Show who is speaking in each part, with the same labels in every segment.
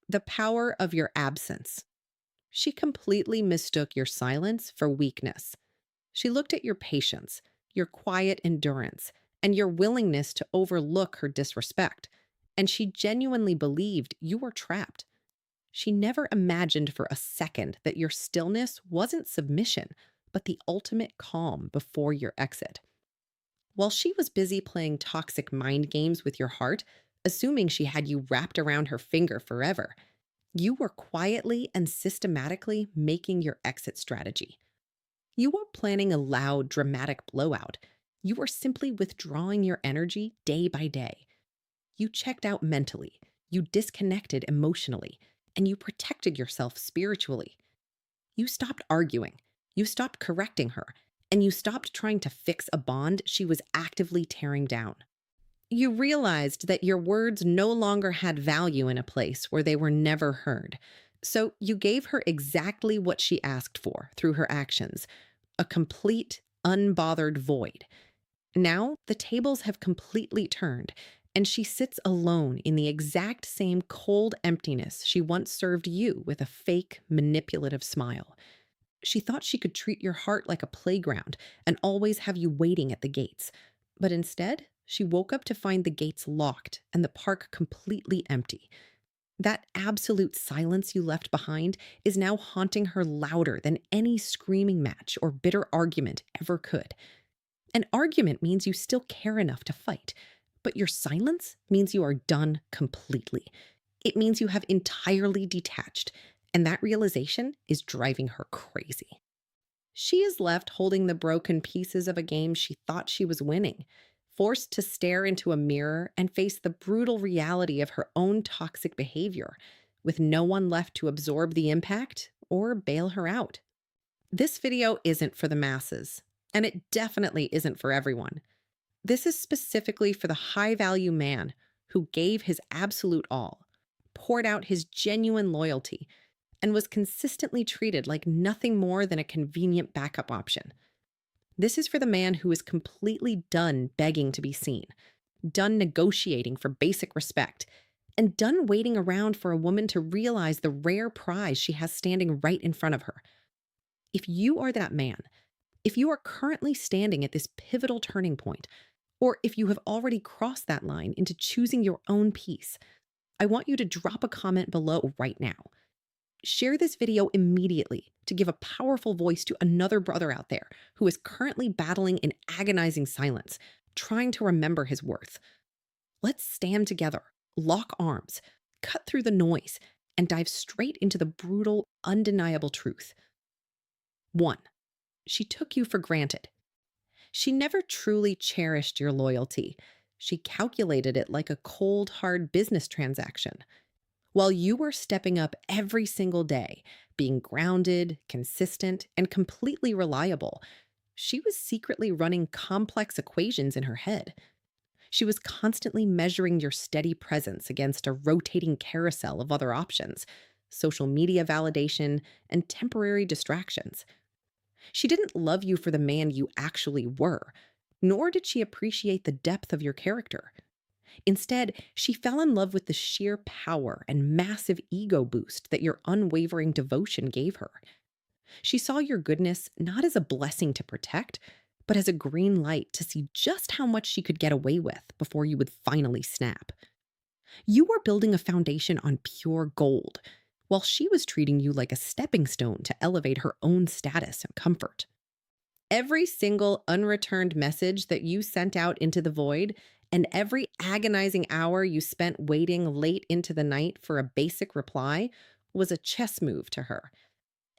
Speaker 1: The power of your absence. She completely mistook your silence for weakness. She looked at your patience, your quiet endurance, and your willingness to overlook her disrespect, and she genuinely believed you were trapped. She never imagined for a second that your stillness wasn't submission, but the ultimate calm before your exit. While she was busy playing toxic mind games with your heart, assuming she had you wrapped around her finger forever, you were quietly and systematically making your exit strategy. You weren't planning a loud, dramatic blowout. You were simply withdrawing your energy day by day. You checked out mentally, you disconnected emotionally, and you protected yourself spiritually. You stopped arguing, you stopped correcting her, and you stopped trying to fix a bond she was actively tearing down. You realized that your words no longer had value in a place where they were never heard. So you gave her exactly what she asked for through her actions, a complete, unbothered void. Now the tables have completely turned, and she sits alone in the exact same cold emptiness she once served you with a fake, manipulative smile. She thought she could treat your heart like a playground and always have you waiting at the gates. But instead, she woke up to find the gates locked and the park completely empty. That absolute silence you left behind is now haunting her louder than any screaming match or bitter argument ever could. An argument means you still care enough to fight, but your silence means you are done completely. It means you have entirely detached, and that realization is driving her crazy. She is left holding the broken pieces of a game she thought she was winning, forced to stare into a mirror and face the brutal reality of her own toxic behavior, with no one left to absorb the impact or bail her out. This video isn't for the masses, and it definitely isn't for everyone. This is specifically for the high value man who gave his absolute all, poured out his genuine loyalty, and was consistently treated like nothing more than a convenient backup option. This is for the man who is completely done begging to be seen, done negotiating for basic respect, and done waiting around for a woman to realize the rare prize she has standing right in front of her. If you are that man, if you are currently standing at this pivotal turning point, or if you have already crossed that line into choosing your own peace, I want you to drop a comment below right now. Share this video immediately to give a powerful voice to another brother out there who is currently battling in agonizing silence, trying to remember his worth. Let's stand together, lock arms, cut through the noise, and dive straight into the brutal, undeniable truth. 1. She took you for granted. She never truly cherished your loyalty. She calculated it like a cold, hard business transaction. While you were stepping up every single day, being grounded, consistent, and completely reliable, she was secretly running complex equations in her head. She was constantly measuring your steady presence against a rotating carousel of other options, social media validation, and temporary distractions. She didn't love you for the man you actually were, nor did she appreciate the depth of your character. Instead, she fell in love with the sheer power and massive ego boost that your unwavering devotion gave her. She saw your goodness not as a blessing to protect, but as a green light to see just how much she could get away with before you would finally snap. You were building a foundation on pure gold, while she was treating you like a stepping stone to elevate her own status and comfort. Every single unreturned message that you sent out into the void, and every agonizing hour you spent waiting late into the night for a basic reply, was a chess move to her.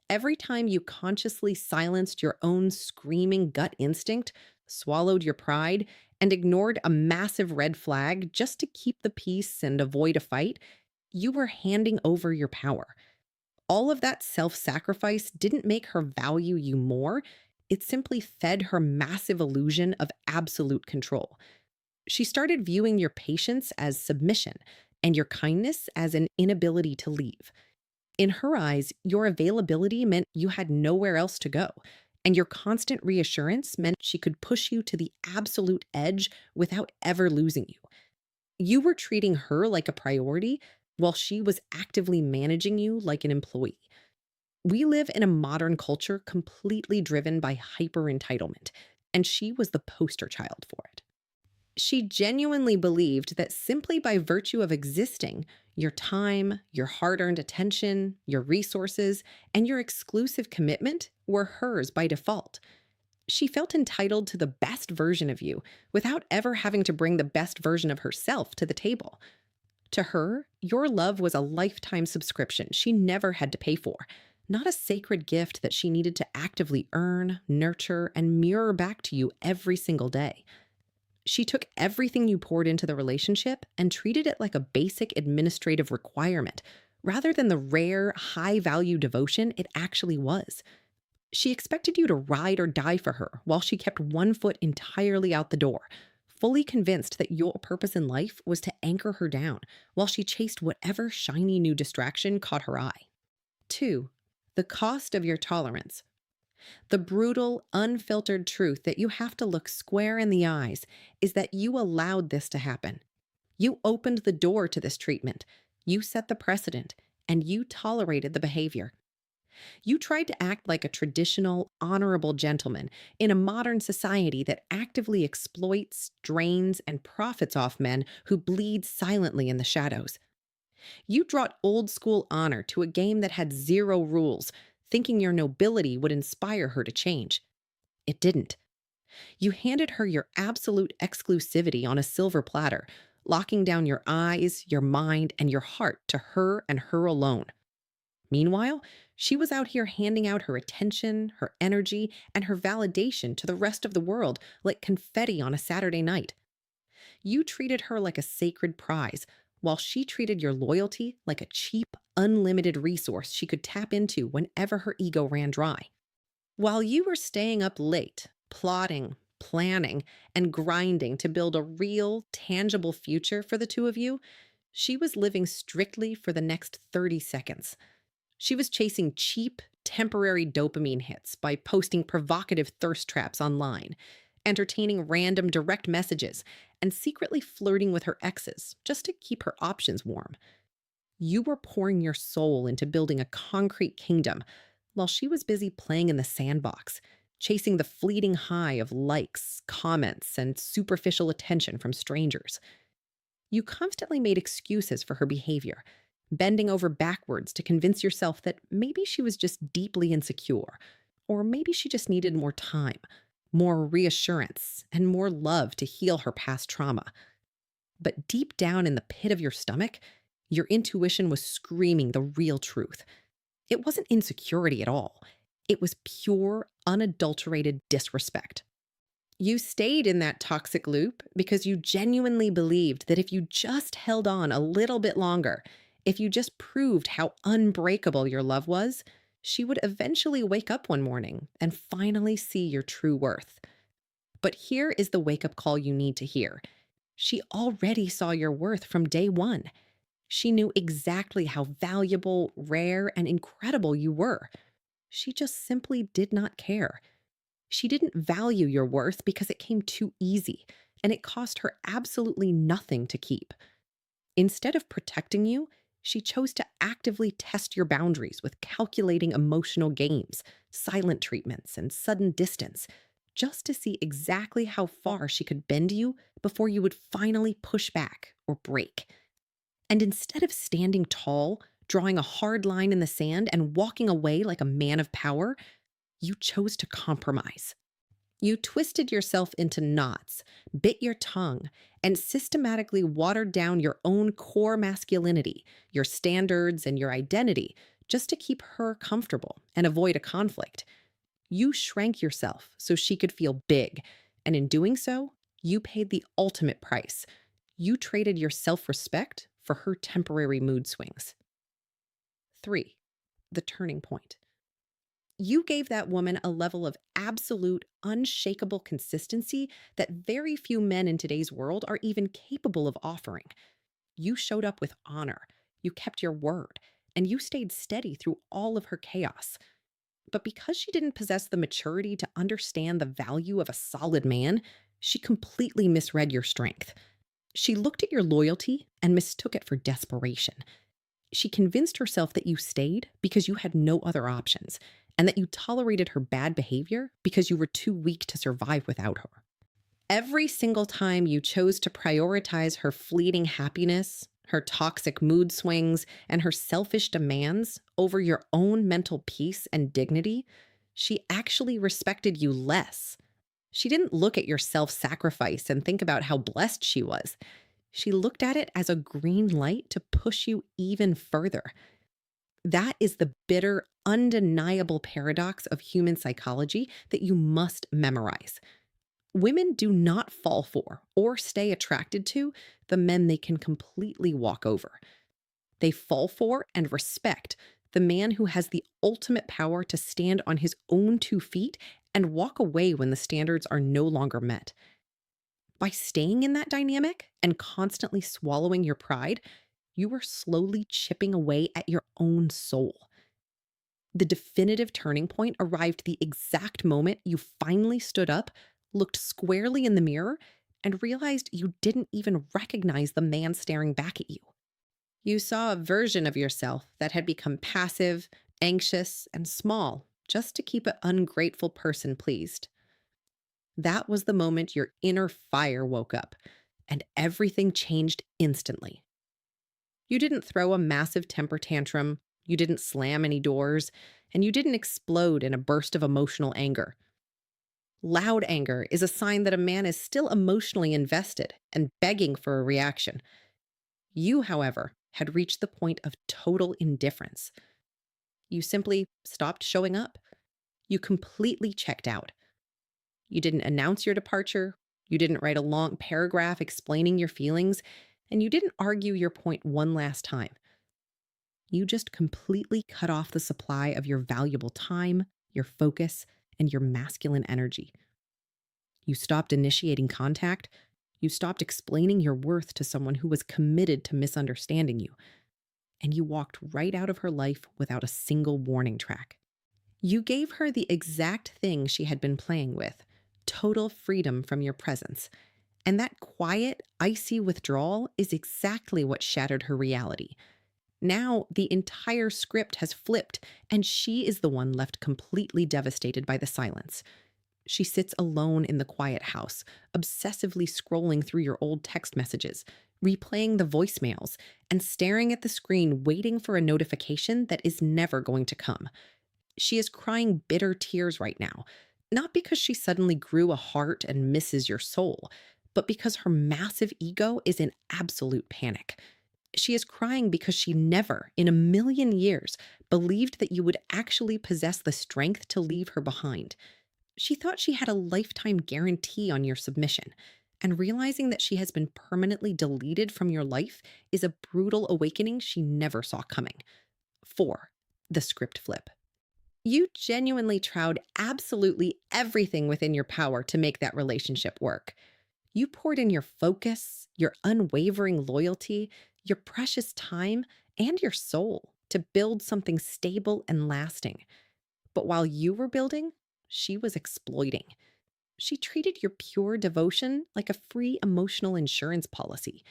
Speaker 1: Every time you consciously silenced your own screaming gut instinct, swallowed your pride, and ignored a massive red flag just to keep the peace and avoid a fight, you were handing over your power. All of that self-sacrifice didn't make her value you more. It simply fed her massive illusion of absolute control. She started viewing your patience as submission and your kindness as an inability to leave. In her eyes, your availability meant you had nowhere else to go, and your constant reassurance meant she could push you to the absolute edge without ever losing you. You were treating her like a priority, while she was actively managing you like an employee. We live in a modern culture completely driven by hyper entitlement, and she was the poster child for it. She genuinely believed that simply by virtue of existing, your time, your hard earned attention, your resources, and your exclusive commitment were hers by default. She felt entitled to the best version of you without ever having to bring the best version of herself to the table. To her, your love was a lifetime subscription she never had to pay for, not a sacred gift that she needed to actively earn, nurture, and mirror back to you every single day. She took everything you poured into the relationship and treated it like a basic administrative requirement, rather than the rare, high value devotion it actually was. She expected you to ride or die for her while she kept one foot entirely out the door, fully convinced that your purpose in life was to anchor her down while she chased whatever shiny new distraction caught her eye. 2. The cost of your tolerance. The brutal, unfiltered truth that you have to look square in the eyes is that you allowed this to happen. You opened the door to this treatment. You set the precedent, and you tolerated the behavior. You tried to act like a traditional, honorable gentleman in a modern society that actively exploits, drains, and profits off men who bleed silently in the shadows. You brought old school honor to a game that had zero rules, thinking your nobility would inspire her to change. It didn't. You handed her your absolute exclusivity on a silver platter, locking down your eyes, your mind, and your heart to her and her alone. Meanwhile, she was out here handing out her attention, her energy, and her validation to the rest of the world like confetti on a Saturday night. You treated her like a sacred prize, while she treated your loyalty like a cheap, unlimited resource she could tap into whenever her ego ran dry. While you were staying up late, plotting, planning, and grinding to build a real, tangible future for the two of you, she was living strictly for the next 30 seconds. She was chasing cheap, temporary dopamine hits by posting provocative thirst traps online, entertaining random direct messages, and secretly flirting with her exes just to keep her options warm. You were pouring your soul into building a concrete kingdom while she was busy playing in the sandbox, chasing the fleeting high of likes, comments, and superficial attention from strangers. You constantly made excuses for her behavior, bending over backwards to convince yourself that maybe she was just deeply insecure, or maybe she just needed more time, more reassurance, and more love to heal her past trauma. But deep down in the pit of your stomach, your intuition was screaming the real truth. It wasn't insecurity at all. It was pure, unadulterated disrespect. You stayed in that toxic loop because you genuinely believed that if you just held on a little bit longer, if you just proved how unbreakable your love was, she would eventually wake up one morning and finally see your true worth. But here is the wake up call you need to hear. She already saw your worth from day one. She knew exactly how valuable, rare, and incredible you were. She just simply did not care. She didn't value your worth because it came too easy, and it cost her absolutely nothing to keep. Instead of protecting you, she chose to actively test your boundaries with calculating emotional games, silent treatments, and sudden distance, just to see exactly how far she could bend you before you would finally push back or break. And instead of standing tall, drawing a hard line in the sand, and walking away like a man of power, you chose to compromise. You twisted yourself into knots, bit your tongue, and systematically watered down your own core masculinity, your standards, and your identity just to keep her comfortable and avoid a conflict. You shrank yourself so she could feel big, and in doing so, you paid the ultimate price. You traded your self-respect for her temporary mood swings. 3. The turning point. You gave that woman a level of absolute, unshakable consistency that very few men in today's world are even capable of offering. You showed up with honor, you kept your word, and you stayed steady through all of her chaos. But because she didn't possess the maturity to understand the value of a solid man, she completely misread your strength. She looked at your loyalty and mistook it for desperation. She convinced herself that you stayed because you had no other options, and that you tolerated her bad behavior because you were too weak to survive without her. Every single time you chose to prioritize her fleeting happiness, her toxic mood swings, and her selfish demands over your own mental peace and dignity, she actually respected you less. She didn't look at your self sacrifice and think about how blessed she was. She looked at it as a green light to push you even further. That is the bitter, undeniable paradox of human psychology that you must memorize. Women do not fall for or stay attracted to the men they can completely walk over. They fall for and respect the man who has the ultimate power to stand on his own 2 feet and walk away when the standards are no longer met. By staying in that dynamic and constantly swallowing your pride, you are slowly chipping away at your own soul. The definitive turning point arrived the exact moment you finally stood up, looked squarely in the mirror, and realized you didn't even recognize the man staring back at you. You saw a version of yourself that had become passive, anxious, and small just to keep an ungrateful person pleased. That was the moment your inner fire woke up, and everything changed instantly. You didn't throw a massive temper tantrum, you didn't slam any doors, and you didn't explode in a burst of emotional anger. Loud anger is a sign that a man is still emotionally invested and begging for a reaction. You, however, had reached the point of total indifference. You simply stopped showing up. You completely checked out. You didn't announce your departure. You didn't write a long paragraph explaining your feelings. And you didn't argue your point one last time. You just completely cut off the supply of your valuable time, your focus, and your masculine energy. You stopped initiating contact. You stopped explaining your worth to someone who was committed to misunderstanding you. And you walked right out of her life without a single warning track. You gave her the exact thing she had been playing with: total freedom from your presence. And that quiet, icy withdrawal is exactly what shattered her reality. Now, the entire script has flipped, and she is the one left completely devastated by the silence. She sits alone in the quiet house, obsessively scrolling through your old text messages, replaying the voicemails, and staring at the screen, waiting for a notification that is never going to come. She is crying bitter tears right now, not because she suddenly grew a heart and misses your soul, but because her massive ego is in absolute panic. She is crying because she never, in a million years, believed that you would actually possess the strength to leave her behind. She thought she had a lifetime guarantee on your submission, and realizing that she has been permanently deleted from your life is a brutal awakening she never saw coming. 4. The script flip. You genuinely tried absolutely everything within your power to make that relationship work. You poured in your focus, your unwavering loyalty, your precious time, and your soul to build something stable and lasting. But while you were building, she was exploiting. She treated your pure devotion like a free emotional insurance policy.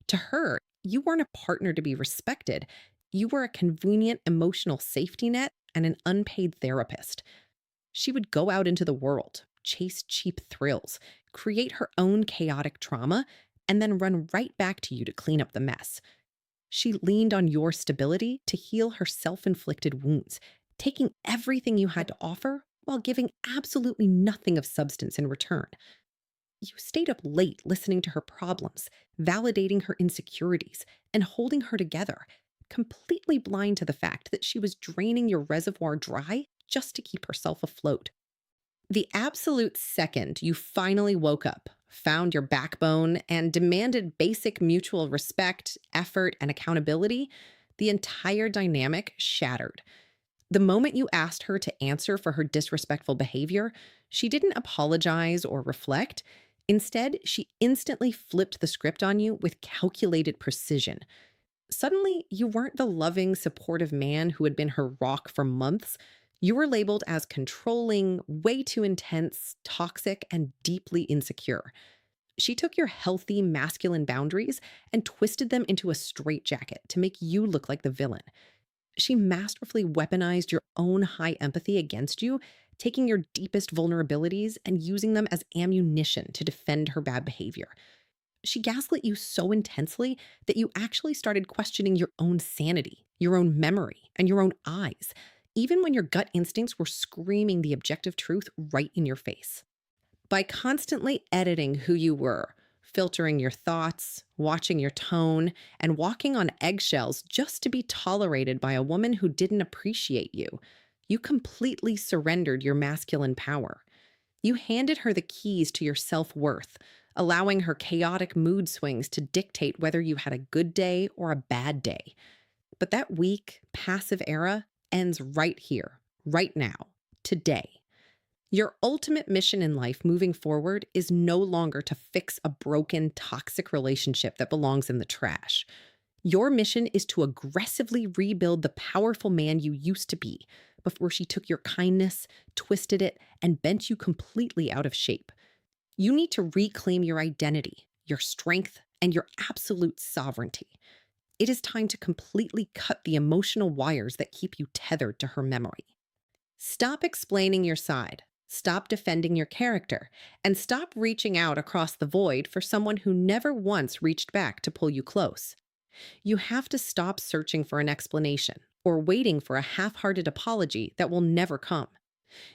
Speaker 1: To her, you weren't a partner to be respected. You were a convenient emotional safety net and an unpaid therapist. She would go out into the world, chase cheap thrills, create her own chaotic trauma, and then run right back to you to clean up the mess. She leaned on your stability to heal her self-inflicted wounds, taking everything you had to offer while giving absolutely nothing of substance in return. You stayed up late listening to her problems, validating her insecurities, and holding her together, completely blind to the fact that she was draining your reservoir dry just to keep herself afloat. The absolute second you finally woke up, found your backbone, and demanded basic mutual respect, effort, and accountability, the entire dynamic shattered. The moment you asked her to answer for her disrespectful behavior, she didn't apologize or reflect. Instead, she instantly flipped the script on you with calculated precision. Suddenly, you weren't the loving, supportive man who had been her rock for months. You were labeled as controlling, way too intense, toxic, and deeply insecure. She took your healthy masculine boundaries and twisted them into a straitjacket to make you look like the villain. She masterfully weaponized your own high empathy against you, taking your deepest vulnerabilities and using them as ammunition to defend her bad behavior. She gaslit you so intensely that you actually started questioning your own sanity, your own memory, and your own eyes, even when your gut instincts were screaming the objective truth right in your face. By constantly editing who you were, filtering your thoughts, watching your tone, and walking on eggshells just to be tolerated by a woman who didn't appreciate you, you completely surrendered your masculine power. You handed her the keys to your self worth, allowing her chaotic mood swings to dictate whether you had a good day or a bad day. But that weak, passive era ends right here, right now, today. Your ultimate mission in life moving forward is no longer to fix a broken, toxic relationship that belongs in the trash. Your mission is to aggressively rebuild the powerful man you used to be before she took your kindness, twisted it, and bent you completely out of shape. You need to reclaim your identity, your strength, and your absolute sovereignty. It is time to completely cut the emotional wires that keep you tethered to her memory. Stop explaining your side. Stop defending your character, and stop reaching out across the void for someone who never once reached back to pull you close. You have to stop searching for an explanation or waiting for a half-hearted apology that will never come.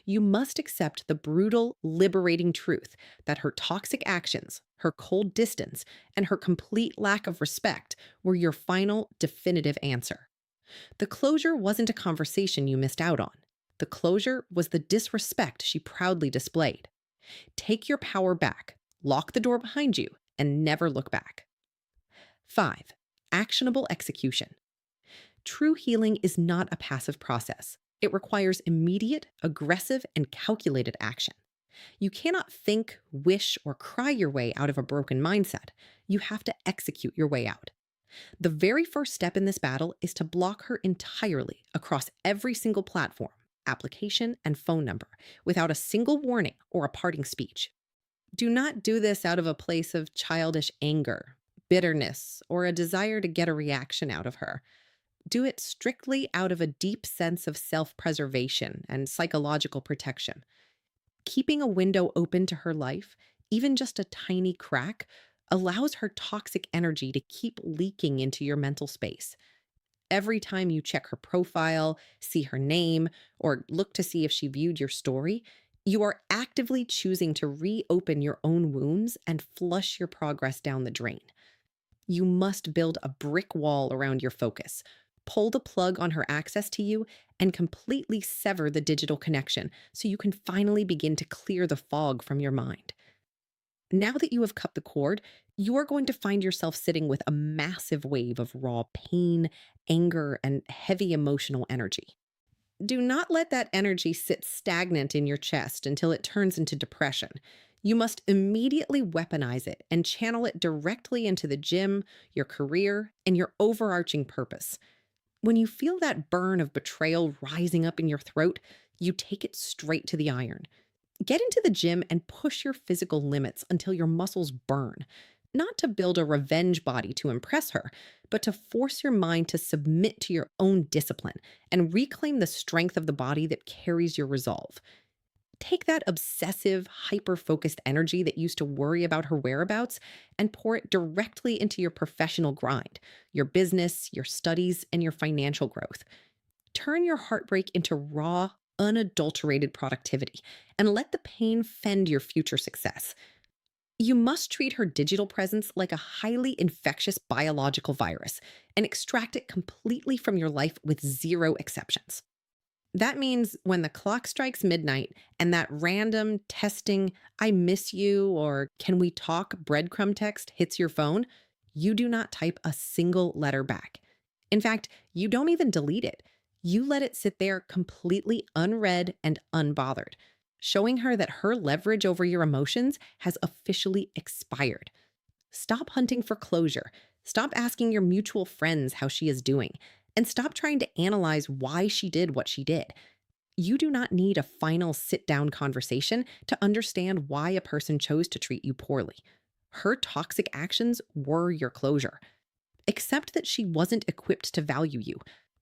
Speaker 1: You must accept the brutal, liberating truth that her toxic actions, her cold distance, and her complete lack of respect were your final, definitive answer. The closure wasn't a conversation you missed out on. The closure was the disrespect she proudly displayed. Take your power back, lock the door behind you, and never look back. 5. Actionable execution. True healing is not a passive process. It requires immediate, aggressive, and calculated action. You cannot think, wish, or cry your way out of a broken mindset. You have to execute your way out. The very first step in this battle is to block her entirely across every single platform, application, and phone number without a single warning or a parting speech. Do not do this out of a place of childish anger, bitterness, or a desire to get a reaction out of her. Do it strictly out of a deep sense of self-preservation and psychological protection. Keeping a window open to her life, even just a tiny crack, allows her toxic energy to keep leaking into your mental space. Every time you check her profile, see her name, or look to see if she viewed your story, you are actively choosing to reopen your own wounds and flush your progress down the drain. You must build a brick wall around your focus, pull the plug on her access to you, and completely sever the digital connection so you can finally begin to clear the fog from your mind. Now that you have cut the cord, you are going to find yourself sitting with a massive wave of raw pain, anger, and heavy emotional energy. Do not let that energy sit stagnant in your chest until it turns into depression. You must immediately weaponize it and channel it directly into the gym, your career, and your overarching purpose. When you feel that burn of betrayal rising up in your throat, you take it straight to the iron. Get into the gym and push your physical limits until your muscles burn. Not to build a revenge body to impress her, but to force your mind to submit to your own discipline and reclaim the strength of the body that carries your resolve. Take that obsessive, hyper-focused energy that used to worry about her whereabouts and pour it directly into your professional grind, your business, your studies, and your financial growth. Turn your heartbreak into raw, unadulterated productivity and let the pain fend your future success. You must treat her digital presence like a highly infectious biological virus and extract it completely from your life with zero exceptions. That means when the clock strikes midnight and that random testing, "I miss you" or "can we talk" breadcrumb text hits your phone, you do not type a single letter back. In fact, you don't even delete it. You let it sit there completely unread and unbothered, showing her that her leverage over your emotions has officially expired. Stop hunting for closure. Stop asking your mutual friends how she is doing. And stop trying to analyze why she did what she did. You do not need a final sit-down conversation to understand why a person chose to treat you poorly. Her toxic actions were your closure. Accept that she wasn't equipped to value you.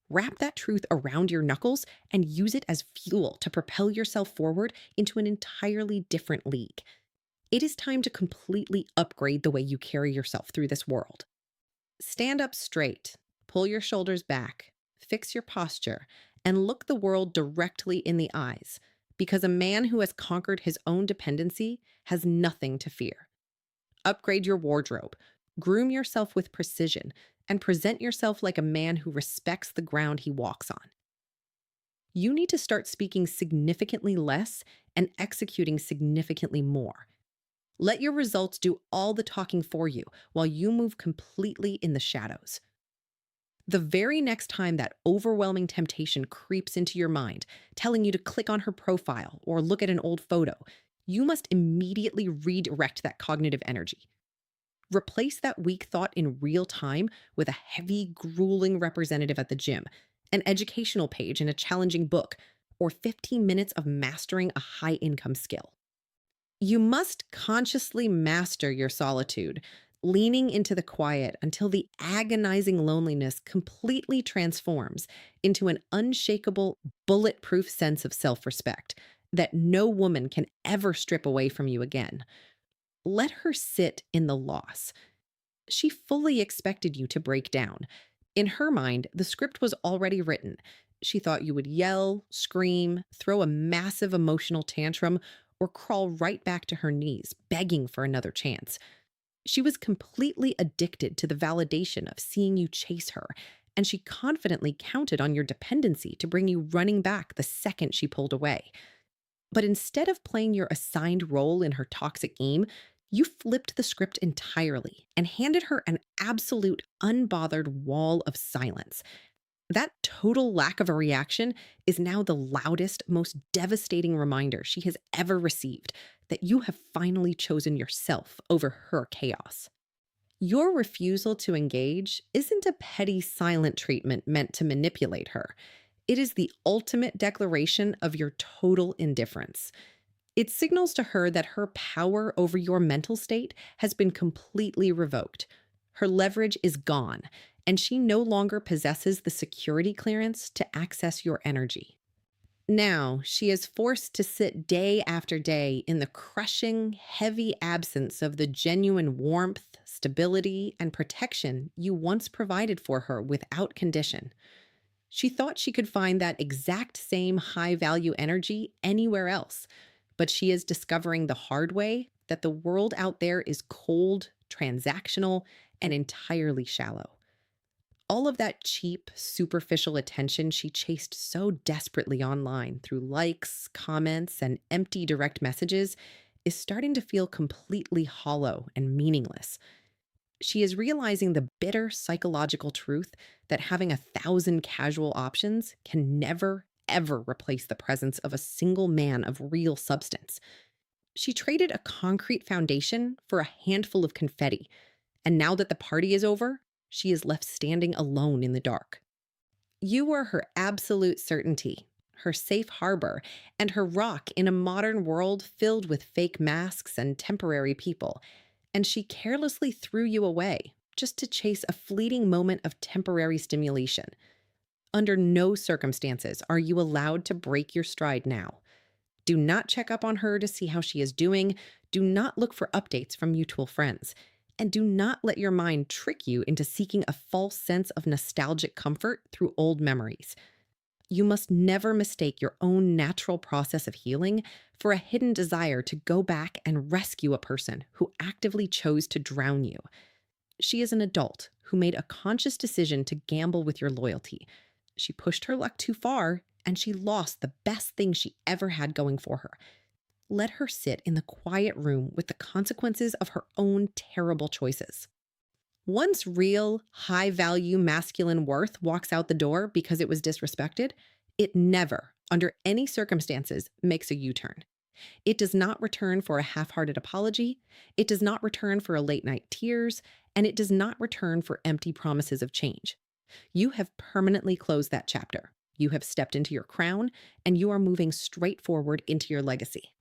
Speaker 1: Wrap that truth around your knuckles and use it as fuel to propel yourself forward into an entirely different league. It is time to completely upgrade the way you carry yourself through this world. Stand up straight, pull your shoulders back, fix your posture, and look the world directly in the eyes, because a man who has conquered his own dependency has nothing to fear. Upgrade your wardrobe, groom yourself with precision, and present yourself like a man who respects the ground he walks on. You need to start speaking significantly less and executing significantly more. Let your results do all the talking for you while you move completely in the shadows. The very next time that overwhelming temptation creeps into your mind, telling you to click on her profile or look at an old photo, you must immediately redirect that cognitive energy. Replace that weak thought in real time with a heavy, grueling representative at the gym, an educational page in a challenging book, or 15 minutes of mastering a high income skill. You must consciously master your solitude, leaning into the quiet until the agonizing loneliness completely transforms into an unshakable, bulletproof sense of self respect that no woman can ever strip away from you again. Let her sit in the loss. She fully expected you to break down. In her mind, the script was already written. She thought you would yell, scream, throw a massive emotional tantrum, or crawl right back to her knees, begging for another chance. She was completely addicted to the validation of seeing you chase her, and she confidently counted on your dependency to bring you running back the second she pulled away. But instead of playing your assigned role in her toxic game, you flipped the script entirely and handed her an absolute unbothered wall of silence. That total lack of a reaction is now the loudest, most devastating reminder she has ever received that you have finally chosen yourself over her chaos. Your refusal to engage isn't a petty silent treatment meant to manipulate her. It is the ultimate declaration of your total indifference. It signals to her that her power over your mental state has been completely revoked. Her leverage is gone, and she no longer possesses the security clearance to access your energy. Now, she is forced to sit day after day in the crushing, heavy absence of the genuine warmth, stability, and protection you once provided for her without condition. She thought she could find that exact same high value energy anywhere else, but she is discovering the hard way that the world out there is cold, transactional, and entirely shallow. All of that cheap, superficial attention she chased so desperately online through likes, comments, and empty direct messages is starting to feel completely hollow and meaningless. She is realizing the bitter psychological truth that having 1,000 casual options can never, ever replace the presence of a single man of real substance. She traded a concrete foundation for a handful of confetti, and now that the party is over, she is left standing alone in the dark. You were her absolute certainty, her safe harbor, and her rock in a modern world filled with fake masks and temporary people. And she carelessly threw you away just to chase a fleeting moment of temporary stimulation. Under no circumstances are you allowed to break your stride now. Do not check up on her to see how she is doing. Do not look for updates from mutual friends. And do not let your mind trick you into seeking a false sense of nostalgic comfort through old memories. You must never mistake your own natural process of healing for a hidden desire to go back and rescue a person who actively chose to drown you. She is an adult who made a conscious decision to gamble with your loyalty. She pushed her luck too far, and she lost the best thing she ever had going for her. Let her sit in the quiet room with the consequences of her own terrible choices. Once real, high-value masculine worth walks out the door because it was disrespected, it never, under any circumstances, makes a U-turn. It does not return for a half-hearted apology, it does not return for a late-night tears, and it does not return for empty promises of change. You have permanently closed that chapter. You have stepped into your crown, and you are moving straight forward into your legacy.